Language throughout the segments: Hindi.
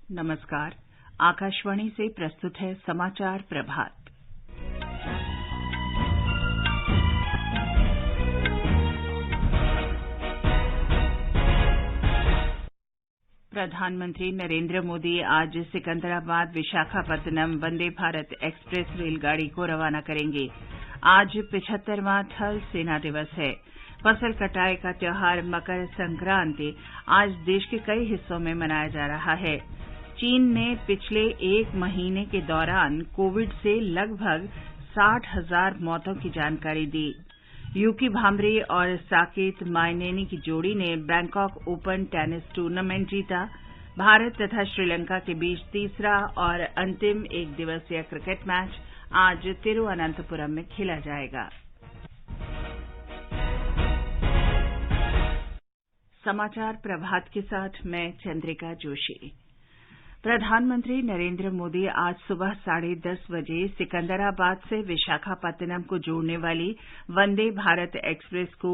नमस्कार। आकाशवाणी से प्रस्तुत है समाचार प्रभात। प्रधानमंत्री नरेंद्र मोदी आज सिकंदराबाद विशाखापत्तनम वंदे भारत एक्सप्रेस रेलगाड़ी को रवाना करेंगे। आज 75वां थल सेना दिवस है। फसल कटाई का त्योहार मकर संक्रांति आज देश के कई हिस्सों में मनाया जा रहा है। चीन ने पिछले एक महीने के दौरान कोविड से लगभग 60,000 मौतों की जानकारी दी। यूकी भांभरे और साकेत माइनेनी की जोड़ी ने बैंकॉक ओपन टेनिस टूर्नामेंट जीता। भारत तथा श्रीलंका के बीच तीसरा और अंतिम एक दिवसीय क्रिकेट मैच आज तिरुवनंतपुरम में खेला जाएगा। समाचार प्रभात के साथ मैं चंद्रिका जोशी। प्रधानमंत्री नरेंद्र मोदी आज सुबह 10:30 बजे सिकंदराबाद से विशाखापत्तनम को जोड़ने वाली वंदे भारत एक्सप्रेस को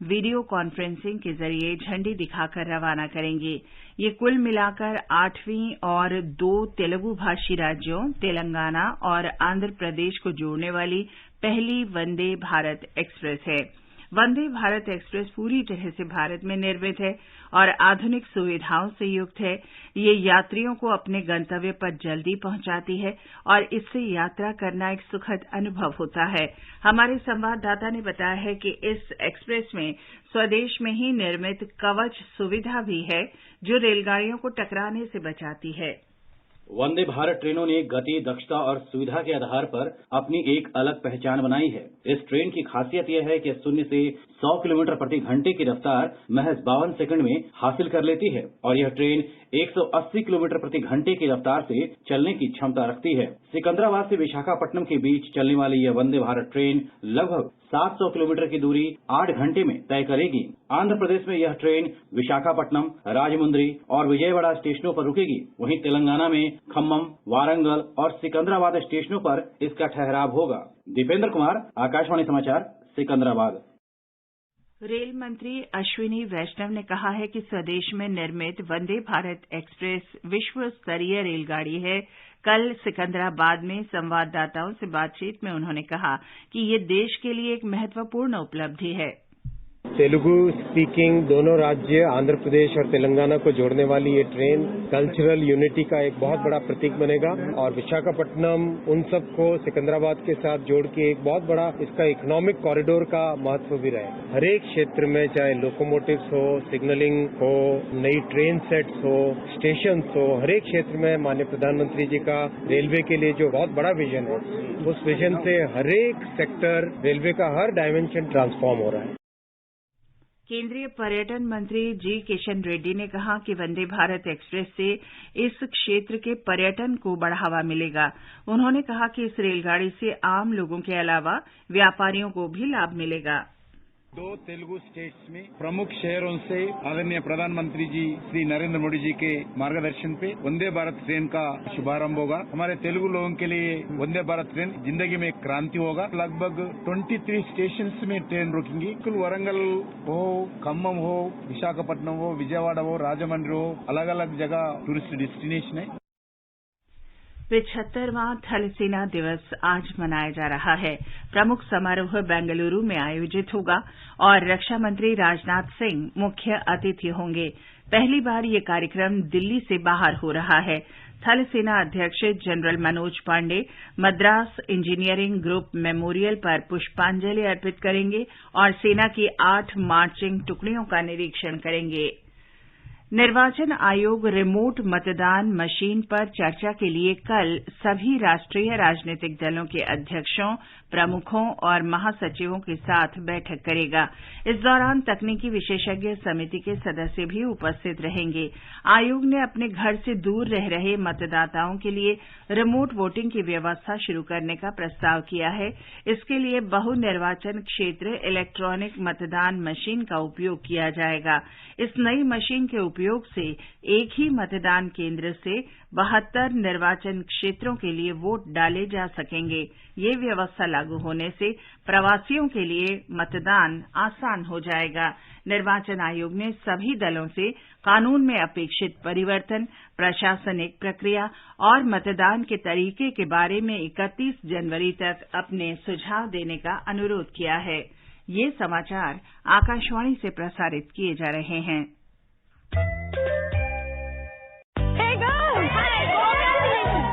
वीडियो कॉन्फ्रेंसिंग के जरिए झंडी दिखाकर रवाना करेंगे। ये कुल मिलाकर 8वीं और 2 तेलुगु भाषी राज्यों तेलंगाना और आंध्र प्रदेश को जोड़ने वाली पहली वंदे भारत एक्सप्रेस है। वंदे भारत एक्सप्रेस पूरी तरह से भारत में निर्मित है और आधुनिक सुविधाओं से युक्त है। ये यात्रियों को अपने गंतव्य पर जल्दी पहुंचाती है और इससे यात्रा करना एक सुखद अनुभव होता है। हमारे संवाददाता ने बताया है कि इस एक्सप्रेस में स्वदेश में ही निर्मित कवच सुविधा भी है, जो रेलगाड़ियों को टकराने से बचाती है। वंदे भारत ट्रेनों ने गति, दक्षता और सुविधा के आधार पर अपनी एक अलग पहचान बनाई है। इस ट्रेन की खासियत यह है कि 0 से 100 किलोमीटर प्रति घंटे की रफ्तार महज 52 सेकंड में हासिल कर लेती है और यह ट्रेन 180 किलोमीटर प्रति घंटे की रफ्तार से चलने की क्षमता रखती है। सिकंदराबाद से विशाखापट्टनम के बीच चलने वाली यह वंदे भारत ट्रेन लगभग 700 किलोमीटर की दूरी 8 घंटे में तय करेगी। आंध्र प्रदेश में यह ट्रेन विशाखापट्टनम, राजमुंद्री और विजयवाड़ा स्टेशनों पर रुकेगी। वहीं तेलंगाना में खम्मम, वारंगल और सिकंदराबाद स्टेशनों पर इसका ठहराव होगा। दीपेंद्र कुमार, आकाशवाणी समाचार, सिकंदराबाद। रेल मंत्री अश्विनी वैष्णव ने कहा है कि स्वदेश में निर्मित वंदे भारत एक्सप्रेस विश्व स्तरीय रेलगाड़ी है। कल सिकंदराबाद में संवाददाताओं से बातचीत में उन्होंने कहा कि ये देश के लिए एक महत्वपूर्ण उपलब्धि है। तेलुगु स्पीकिंग दोनों राज्य आंध्र प्रदेश और तेलंगाना को जोड़ने वाली ये ट्रेन कल्चरल यूनिटी का एक बहुत बड़ा प्रतीक बनेगा और विशाखापट्टनम उन सबको सिकंदराबाद के साथ जोड़ के एक बहुत बड़ा इसका इकोनॉमिक कॉरिडोर का महत्व भी रहेगा। हर एक क्षेत्र में, चाहे लोकोमोटिव्स हो, सिग्नलिंग हो, नई ट्रेन सेट्स हो, स्टेशन हो, हर एक क्षेत्र में माननीय प्रधानमंत्री जी का रेलवे के लिए जो बहुत बड़ा विजन है, उस विजन से हर एक सेक्टर, रेलवे का हर डायमेंशन ट्रांसफॉर्म हो रहा है। केंद्रीय पर्यटन मंत्री जी किशन रेड्डी ने कहा कि वंदे भारत एक्सप्रेस से इस क्षेत्र के पर्यटन को बढ़ावा मिलेगा। उन्होंने कहा कि इस रेलगाड़ी से आम लोगों के अलावा व्यापारियों को भी लाभ मिलेगा। 2 तेलुगु स्टेट्स में प्रमुख शहरों से आदरणीय प्रधानमंत्री जी श्री नरेंद्र मोदी जी के मार्गदर्शन पे वंदे भारत ट्रेन का शुभारंभ होगा। हमारे तेलुगु लोगों के लिए वंदे भारत ट्रेन जिंदगी में एक क्रांति होगा। लगभग 23 स्टेशन में ट्रेन रुकेंगी। कुल वरंगल हो, खम्मम हो, विशाखापट्टनम हो, विजयवाड़ा हो, राजमंड्री हो, अलग अलग जगह टूरिस्ट डेस्टिनेशन है। 75वां थल सेना दिवस आज मनाया जा रहा है। प्रमुख समारोह बेंगलुरु में आयोजित होगा और रक्षा मंत्री राजनाथ सिंह मुख्य अतिथि होंगे। पहली बार ये कार्यक्रम दिल्ली से बाहर हो रहा है। थल सेना अध्यक्ष general Manoj Pande Madras engineering group memorial पर पुष्पांजलि अर्पित करेंगे और सेना की 8 मार्चिंग टुकड़ियों का निरीक्षण करेंगे। निर्वाचन आयोग रिमोट मतदान मशीन पर चर्चा के लिए कल सभी राष्ट्रीय राजनीतिक दलों के अध्यक्षों, प्रमुखों और महासचिवों के साथ बैठक करेगा। इस दौरान तकनीकी विशेषज्ञ समिति के सदस्य भी उपस्थित रहेंगे। आयोग ने अपने घर से दूर रह रहे मतदाताओं के लिए रिमोट वोटिंग की व्यवस्था शुरू करने का प्रस्ताव किया है। इसके लिए बहु निर्वाचन क्षेत्र इलेक्ट्रॉनिक मतदान मशीन का उपयोग किया जाएगा। इस नई मशीन के दुरुपयोग से एक ही मतदान केंद्र से 72 निर्वाचन क्षेत्रों के लिए वोट डाले जा सकेंगे। ये व्यवस्था लागू होने से प्रवासियों के लिए मतदान आसान हो जाएगा। निर्वाचन आयोग ने सभी दलों से कानून में अपेक्षित परिवर्तन, प्रशासनिक प्रक्रिया और मतदान के तरीके के बारे में 31 जनवरी तक अपने सुझाव देने का अनुरोध किया है। ये समाचार आकाशवाणी से प्रसारित किए जा रहे हैं।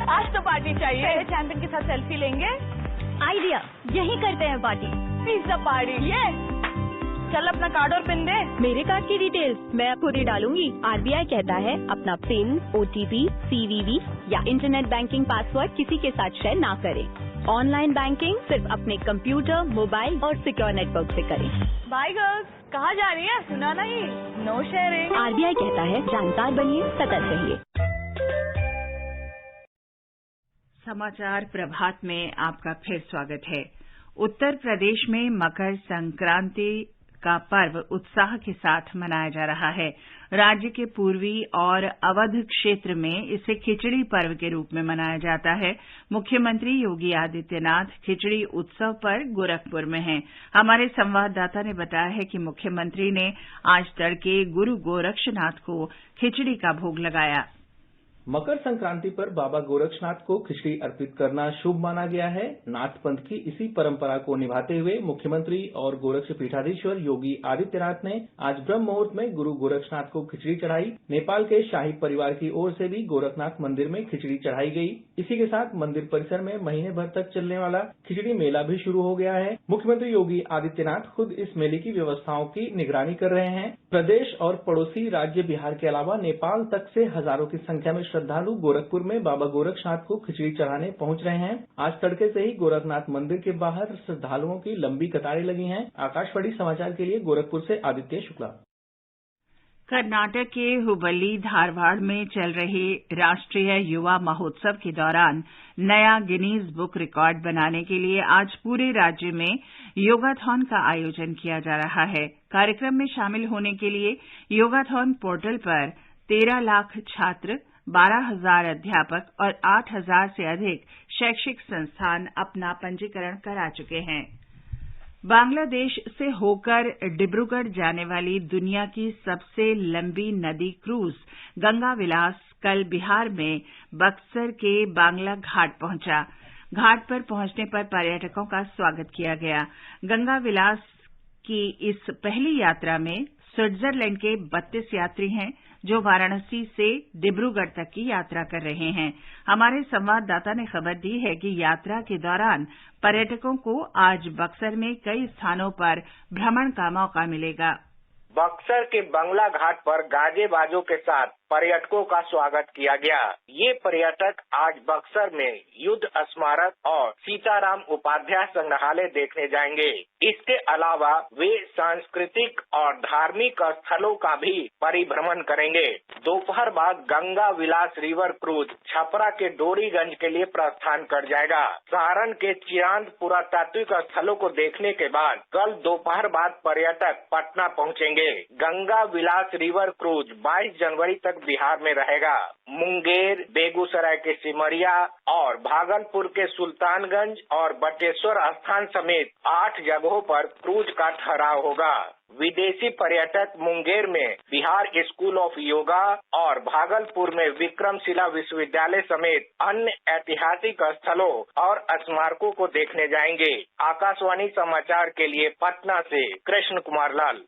आज तो पार्टी चाहिए। पहले चैंपियन के साथ सेल्फी लेंगे। आइडिया, यही करते हैं पार्टी। Pizza party. ये चल अपना कार्ड और पिन दे। मेरे कार्ड की डिटेल्स मैं खुद ही डालूंगी। आरबीआई कहता है अपना पिन, ओटीपी, सीवीवी या इंटरनेट बैंकिंग पासवर्ड किसी के साथ शेयर ना करें। ऑनलाइन बैंकिंग सिर्फ अपने कंप्यूटर, मोबाइल और सिक्योर नेटवर्क से करें। बाय गर्ल्स, कहाँ जा रही है? सुना नहीं, नो शेयरिंग। आरबीआई कहता है जानकार बनिए, सतर्क रहिए। समाचार प्रभात में आपका फिर स्वागत है। उत्तर प्रदेश में मकर संक्रांति का पर्व उत्साह के साथ मनाया जा रहा है। राज्य के पूर्वी और अवध क्षेत्र में इसे खिचड़ी पर्व के रूप में मनाया जाता है। मुख्यमंत्री योगी आदित्यनाथ खिचड़ी उत्सव पर गोरखपुर में हैं। हमारे संवाददाता ने बताया है कि मुख्यमंत्री ने आज तड़के गुरु गोरक्षनाथ को खिचड़ी का भोग लगाया। मकर संक्रांति पर बाबा गोरक्षनाथ को खिचड़ी अर्पित करना शुभ माना गया है। नाथ पंथ की इसी परंपरा को निभाते हुए मुख्यमंत्री और गोरक्ष पीठाधीश्वर योगी आदित्यनाथ ने आज ब्रह्म मुहूर्त में गुरु गोरक्षनाथ को खिचड़ी चढ़ाई। नेपाल के शाही परिवार की ओर से भी गोरखनाथ मंदिर में खिचड़ी चढ़ाई गई। इसी के साथ मंदिर परिसर में महीने भर तक चलने वाला खिचड़ी मेला भी शुरू हो गया है। मुख्यमंत्री योगी आदित्यनाथ खुद इस मेले की व्यवस्थाओं की निगरानी कर रहे हैं। प्रदेश और पड़ोसी राज्य बिहार के अलावा नेपाल तक से हजारों की संख्या में श्रद्धालु गोरखपुर में बाबा गोरक्षनाथ को खिचड़ी चढ़ाने पहुंच रहे हैं। आज तड़के से ही गोरखनाथ मंदिर के बाहर श्रद्धालुओं की लंबी कतारें लगी हैं। आकाशवाणी समाचार के लिए गोरखपुर से आदित्य शुक्ला। कर्नाटक के हुबली धारवाड़ में चल रहे राष्ट्रीय युवा महोत्सव के दौरान नया गिनीज बुक रिकॉर्ड बनाने के लिए आज पूरे राज्य में योगाथॉन का आयोजन किया जा रहा है। कार्यक्रम में शामिल होने के लिए योगाथॉन पोर्टल पर 13 लाख छात्र, 12,000 अध्यापक और 8,000 से अधिक शैक्षिक संस्थान अपना पंजीकरण करा चुके हैं। बांग्लादेश से होकर डिब्रूगढ़ जाने वाली दुनिया की सबसे लंबी नदी क्रूज गंगा विलास कल बिहार में बक्सर के बांग्ला घाट पहुंचा। घाट पर पहुंचने पर पर्यटकों का स्वागत किया गया। गंगा विलास की इस पहली यात्रा में स्विट्जरलैंड के 32 यात्री हैं जो वाराणसी से डिब्रूगढ़ तक की यात्रा कर रहे हैं। हमारे संवाददाता ने खबर दी है कि यात्रा के दौरान पर्यटकों को आज बक्सर में कई स्थानों पर भ्रमण का मौका मिलेगा। बक्सर के बंगला घाट पर गाजे बाजों के साथ पर्यटकों का स्वागत किया गया। ये पर्यटक आज बक्सर में युद्ध स्मारक और सीताराम उपाध्याय संग्रहालय देखने जाएंगे। इसके अलावा वे सांस्कृतिक और धार्मिक स्थलों का भी परिभ्रमण करेंगे। दोपहर बाद गंगा विलास रिवर क्रूज छपरा के डोरीगंज के लिए प्रस्थान कर जाएगा। सारण के चिरांद पुरातात्विक स्थलों को देखने के बाद कल दोपहर बाद पर्यटक पटना पहुंचेंगे। गंगा विलास रिवर क्रूज 22 जनवरी तक बिहार में रहेगा। मुंगेर, बेगूसराय के सिमरिया और भागलपुर के सुल्तानगंज और बटेश्वर स्थान समेत 8 जगहों पर क्रूज का ठहराव होगा। विदेशी पर्यटक मुंगेर में बिहार स्कूल ऑफ योगा और भागलपुर में विक्रमशिला विश्वविद्यालय समेत अन्य ऐतिहासिक स्थलों और स्मारकों को देखने जाएंगे। आकाशवाणी समाचार के लिए पटना से कृष्ण कुमार लाल।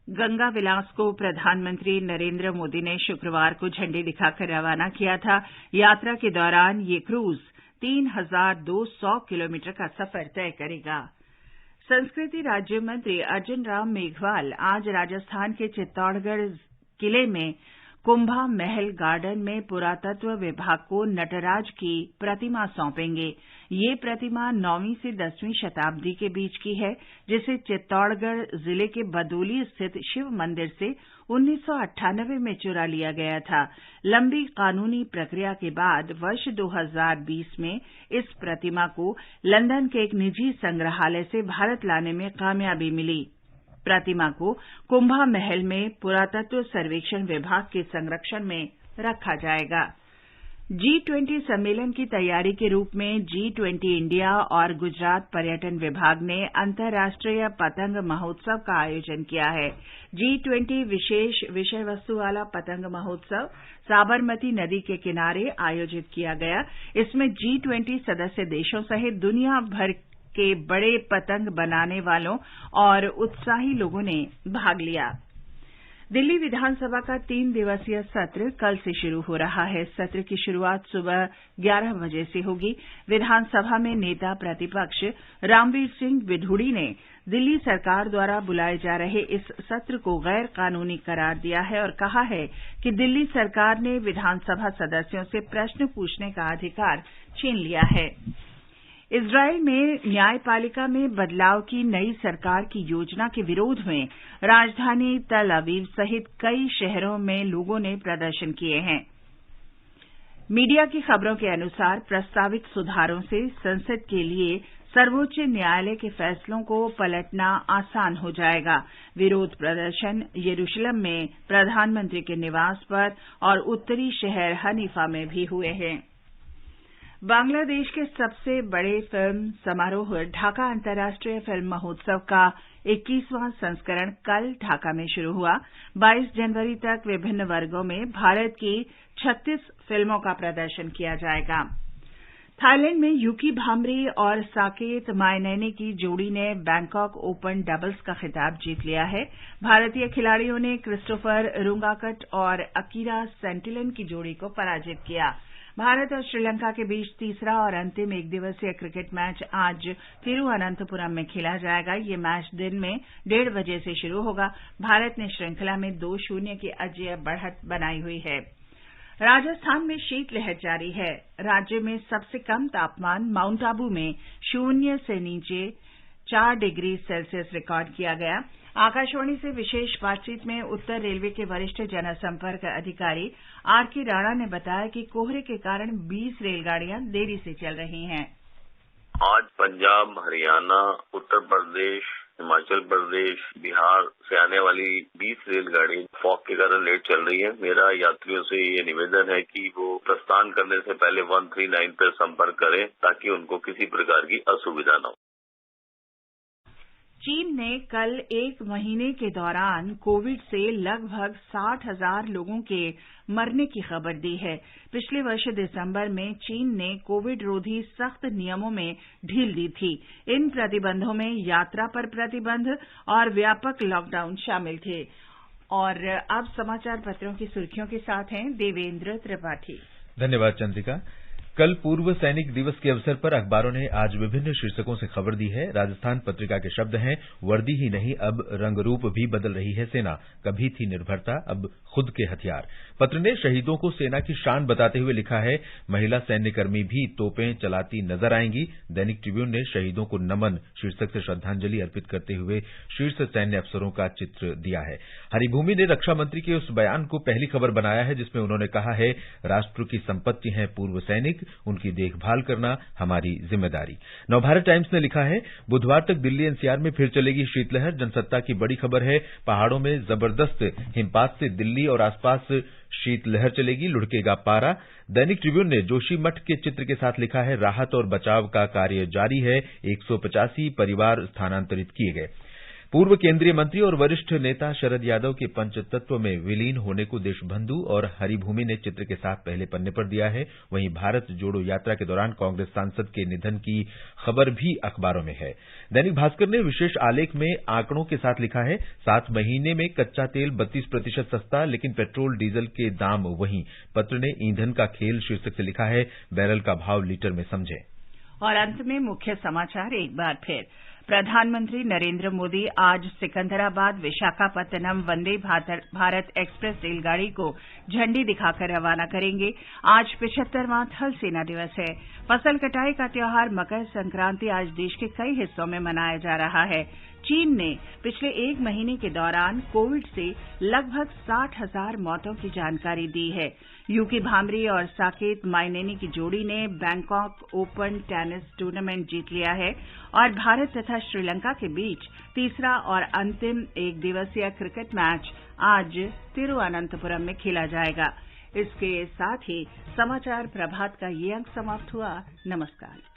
गंगा विलास को प्रधानमंत्री नरेंद्र मोदी ने शुक्रवार को झंडी दिखाकर रवाना किया था। यात्रा के दौरान ये क्रूज 3,200 किलोमीटर का सफर तय करेगा। संस्कृति राज्य मंत्री अर्जुन राम मेघवाल आज राजस्थान के चित्तौड़गढ़ किले में कुंभा महल गार्डन में पुरातत्व विभाग को नटराज की प्रतिमा सौंपेंगे। ये प्रतिमा 9वीं से 10वीं शताब्दी के बीच की है, जिसे चित्तौड़गढ़ जिले के बदोली स्थित शिव मंदिर से 1998 में चुरा लिया गया था। लंबी कानूनी प्रक्रिया के बाद वर्ष 2020 में इस प्रतिमा को लंदन के एक निजी संग्रहालय से भारत लाने में कामयाबी मिली। प्रतिमा को कुंभा महल में पुरातत्व सर्वेक्षण विभाग के संरक्षण में रखा जाएगा। G20 सम्मेलन की तैयारी के रूप में G20 इंडिया और गुजरात पर्यटन विभाग ने अंतर्राष्ट्रीय पतंग महोत्सव का आयोजन किया है। G20 विशेष विषय वस्तु वाला पतंग महोत्सव साबरमती नदी के किनारे आयोजित किया गया। इसमें G20 सदस्य देशों सहित दुनिया भर के बड़े पतंग बनाने वालों और उत्साही लोगों ने भाग लिया। दिल्ली विधानसभा का 3 दिवसीय सत्र कल से शुरू हो रहा है। सत्र की शुरुआत सुबह 11 बजे से होगी। विधानसभा में नेता प्रतिपक्ष रामवीर सिंह विधूड़ी ने दिल्ली सरकार द्वारा बुलाए जा रहे इस सत्र को गैर कानूनी करार दिया है और कहा है कि दिल्ली सरकार ने विधानसभा सदस्यों से प्रश्न पूछने का अधिकार छीन लिया है। इजरायल में न्यायपालिका में बदलाव की नई सरकार की योजना के विरोध में राजधानी तल अवीव सहित कई शहरों में लोगों ने प्रदर्शन किए हैं। मीडिया की खबरों के अनुसार प्रस्तावित सुधारों से संसद के लिए सर्वोच्च न्यायालय के फैसलों को पलटना आसान हो जाएगा। विरोध प्रदर्शन यरूशलेम में प्रधानमंत्री के निवास पर और उत्तरी शहर हनीफा में भी हुए हैं। बांग्लादेश के सबसे बड़े फिल्म समारोह ढाका अंतर्राष्ट्रीय फिल्म महोत्सव का 21वां संस्करण कल ढाका में शुरू हुआ। 22 जनवरी तक विभिन्न वर्गों में भारत की 36 फिल्मों का प्रदर्शन किया जाएगा। थाईलैंड में यूकी भाम्री और साकेत मायनेनी की जोड़ी ने बैंकॉक ओपन डबल्स का खिताब जीत लिया है। भारतीय खिलाड़ियों ने क्रिस्टोफर रुंगाकट और अकीरा सेंटिलन की जोड़ी को पराजित किया। भारत और श्रीलंका के बीच तीसरा और अंतिम एकदिवसीय क्रिकेट मैच आज तिरुवनंतपुरम में खेला जाएगा। ये मैच दिन में 1:30 बजे से शुरू होगा। भारत ने श्रृंखला में 2-0 की अजेय बढ़त बनाई हुई है। राजस्थान में शीतलहर जारी है। राज्य में सबसे कम तापमान माउंट आबू में 0 से नीचे 4 डिग्री सेल्सियस रिकॉर्ड किया गया। आकाशवाणी से विशेष बातचीत में उत्तर रेलवे के वरिष्ठ जनसंपर्क अधिकारी आरके राणा ने बताया कि कोहरे के कारण 20 रेलगाड़ियां देरी से चल रही हैं। आज पंजाब, हरियाणा, उत्तर प्रदेश, हिमाचल प्रदेश, बिहार से आने वाली 20 रेलगाड़ी फॉग के कारण लेट चल रही है। मेरा यात्रियों से ये निवेदन है कि वो प्रस्थान करने से पहले 139 पर संपर्क करें ताकि उनको किसी प्रकार की असुविधा न हो। चीन ने कल 1 महीने के दौरान कोविड से लगभग 60,000 लोगों के मरने की खबर दी है। पिछले वर्ष दिसंबर में चीन ने कोविड रोधी सख्त नियमों में ढील दी थी। इन प्रतिबंधों में यात्रा पर प्रतिबंध और व्यापक लॉकडाउन शामिल थे। और अब समाचार पत्रों की सुर्खियों के साथ हैं देवेंद्र त्रिपाठी। धन्यवाद चंद्रिका। कल पूर्व सैनिक दिवस के अवसर पर अखबारों ने आज विभिन्न शीर्षकों से खबर दी है। राजस्थान पत्रिका के शब्द हैं, वर्दी ही नहीं अब रंग रूप भी बदल रही है सेना, कभी थी निर्भरता अब खुद के हथियार। पत्र ने शहीदों को सेना की शान बताते हुए लिखा है, महिला सैन्यकर्मी भी तोपें चलाती नजर आएंगी। दैनिक ट्रिब्यून ने शहीदों को नमन शीर्षक से श्रद्धांजलि अर्पित करते हुए शीर्ष सैन्य अफसरों का चित्र दिया है। हरिभूमि ने रक्षा मंत्री के उस बयान को पहली खबर बनाया है जिसमें उन्होंने कहा है, राष्ट्र की संपत्ति हैं पूर्व सैनिक, उनकी देखभाल करना हमारी जिम्मेदारी। नवभारत टाइम्स ने लिखा है, बुधवार तक दिल्ली एनसीआर में फिर चलेगी शीतलहर। जनसत्ता की बड़ी खबर है, पहाड़ों में जबरदस्त हिमपात से दिल्ली और आसपास शीतलहर चलेगी, लुढ़केगा पारा। दैनिक ट्रिब्यून ने जोशीमठ के चित्र के साथ लिखा है, राहत और बचाव का कार्य जारी है, 185 परिवार स्थानांतरित किए गए। पूर्व केंद्रीय मंत्री और वरिष्ठ नेता शरद यादव के पंचतत्व में विलीन होने को देशबंधु और हरिभूमि ने चित्र के साथ पहले पन्ने पर दिया है। वहीं भारत जोड़ो यात्रा के दौरान कांग्रेस सांसद के निधन की खबर भी अखबारों में है। दैनिक भास्कर ने विशेष आलेख में आंकड़ों के साथ लिखा है, 7 महीने में कच्चा तेल 32% सस्ता, लेकिन पेट्रोल डीजल के दाम वहीं। पत्र ने ईंधन का खेल शीर्षक से लिखा है, बैरल का भाव लीटर में समझें। और अंत में मुख्य समाचार एक बार फिर। प्रधानमंत्री नरेंद्र मोदी आज सिकंदराबाद विशाखापत्तनम वंदे भारत एक्सप्रेस रेलगाड़ी को झंडी दिखाकर रवाना करेंगे। आज 75वां थल सेना दिवस है। फसल कटाई का त्योहार मकर संक्रांति आज देश के कई हिस्सों में मनाया जा रहा है। चीन ने पिछले 1 महीने के दौरान कोविड से लगभग 60,000 मौतों की जानकारी दी है। यूकी भांबरी और साकेत माइनेनी की जोड़ी ने बैंकॉक ओपन टेनिस टूर्नामेंट जीत लिया है और भारत तथा श्रीलंका के बीच तीसरा और अंतिम एक दिवसीय क्रिकेट मैच आज तिरुवनंतपुरम में खेला जाएगा। इसके साथ ही समाचार प्रभात का ये अंक समाप्त हुआ। नमस्कार।